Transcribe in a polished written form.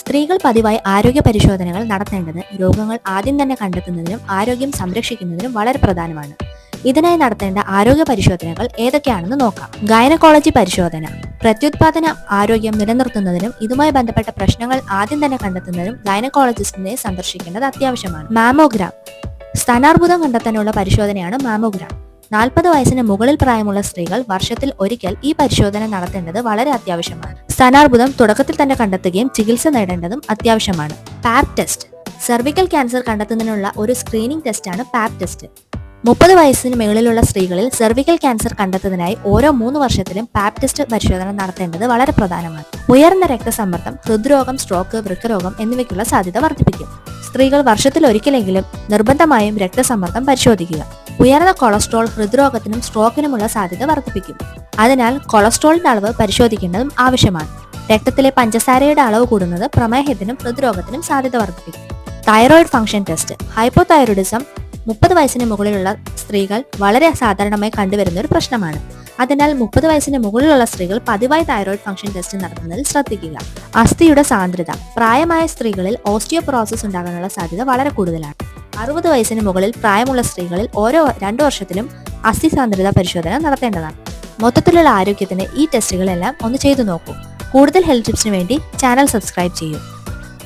സ്ത്രീകൾ പതിവായി ആരോഗ്യ പരിശോധനകൾ നടത്തേണ്ടത് രോഗങ്ങൾ ആദ്യം തന്നെ കണ്ടെത്തുന്നതിനും ആരോഗ്യം സംരക്ഷിക്കുന്നതിനും വളരെ പ്രധാനമാണ്. ഇതിനായി നടത്തേണ്ട ആരോഗ്യ പരിശോധനകൾ ഏതൊക്കെയാണെന്ന് നോക്കാം. ഗൈനക്കോളജി പരിശോധന പ്രത്യുത്പാദന ആരോഗ്യം നിലനിർത്തുന്നതിനും ഇതുമായി ബന്ധപ്പെട്ട പ്രശ്നങ്ങൾ ആദ്യം തന്നെ കണ്ടെത്തുന്നതിനും ഗൈനക്കോളജിസ്റ്റിനെ സന്ദർശിക്കേണ്ടത് അത്യാവശ്യമാണ്. മാമോഗ്രാം സ്തനാർബുദം കണ്ടെത്താനുള്ള പരിശോധനയാണ് മാമോഗ്രാം. 40 വയസ്സിന് മുകളിൽ പ്രായമുള്ള സ്ത്രീകൾ വർഷത്തിൽ ഒരിക്കൽ ഈ പരിശോധന നടത്തേണ്ടത് വളരെ അത്യാവശ്യമാണ്. സ്തനാർബുദം തുടക്കത്തിൽ തന്നെ കണ്ടെത്തുകയും ചികിത്സ നേടേണ്ടതും അത്യാവശ്യമാണ്. പാപ്പ് ടെസ്റ്റ് സെർവിക്കൽ ക്യാൻസർ കണ്ടെത്തുന്നതിനുള്ള ഒരു സ്ക്രീനിംഗ് ടെസ്റ്റാണ് പാപ്പ് ടെസ്റ്റ്. 30 വയസ്സിന് മുകളിലുള്ള സ്ത്രീകളിൽ സെർവിക്കൽ ക്യാൻസർ കണ്ടെത്തുന്നതിനായി ഓരോ 3 വർഷത്തിലും പാപ്പ് ടെസ്റ്റ് പരിശോധന നടത്തേണ്ടത് വളരെ പ്രധാനമാണ്. ഉയർന്ന രക്തസമ്മർദ്ദം, ഹൃദ്രോഗം, സ്ട്രോക്ക്, വൃക്കരോഗം എന്നിവയ്ക്കുള്ള സാധ്യത വർദ്ധിപ്പിക്കും. സ്ത്രീകൾ വർഷത്തിൽ ഒരിക്കലെങ്കിലും നിർബന്ധമായും രക്തസമ്മർദ്ദം പരിശോധിക്കുക. ഉയർന്ന കൊളസ്ട്രോൾ ഹൃദ്രോഗത്തിനും സ്ട്രോക്കിനുമുള്ള സാധ്യത വർദ്ധിപ്പിക്കും. അതിനാൽ കൊളസ്ട്രോളിന്റെ അളവ് പരിശോധിക്കേണ്ടതും ആവശ്യമാണ്. രക്തത്തിലെ പഞ്ചസാരയുടെ അളവ് കൂടുന്നത് പ്രമേഹത്തിനും ഹൃദ്രോഗത്തിനും സാധ്യത വർദ്ധിപ്പിക്കും. തൈറോയിഡ് ഫംഗ്ഷൻ ടെസ്റ്റ് ഹൈപ്പോതൈറോയിഡിസം 30 വയസ്സിന് മുകളിലുള്ള സ്ത്രീകൾ വളരെ സാധാരണമായി കണ്ടുവരുന്ന ഒരു പ്രശ്നമാണ്. അതിനാൽ 30 വയസ്സിന് മുകളിലുള്ള സ്ത്രീകൾ പതിവായി തൈറോയിഡ് ഫംഗ്ഷൻ ടെസ്റ്റ് നടത്തുന്നതിൽ ശ്രദ്ധിക്കുക. അസ്ഥിയുടെ സാന്ദ്രത പ്രായമായ സ്ത്രീകളിൽ ഓസ്റ്റിയോപൊറോസിസ് ഉണ്ടാകാനുള്ള സാധ്യത വളരെ കൂടുതലാണ്. 60 വയസ്സിന് മുകളിൽ പ്രായമുള്ള സ്ത്രീകളിൽ ഓരോ 2 വർഷത്തിലും അസ്ഥി സാന്ദ്രത പരിശോധന നടത്തേണ്ടതാണ്. മൊത്തത്തിലുള്ള ആരോഗ്യത്തിന് ഈ ടെസ്റ്റുകളെല്ലാം ഒന്ന് ചെയ്തു നോക്കൂ. കൂടുതൽ ഹെൽത്ത് ടിപ്സിന് വേണ്ടി ചാനൽ സബ്സ്ക്രൈബ് ചെയ്യൂ.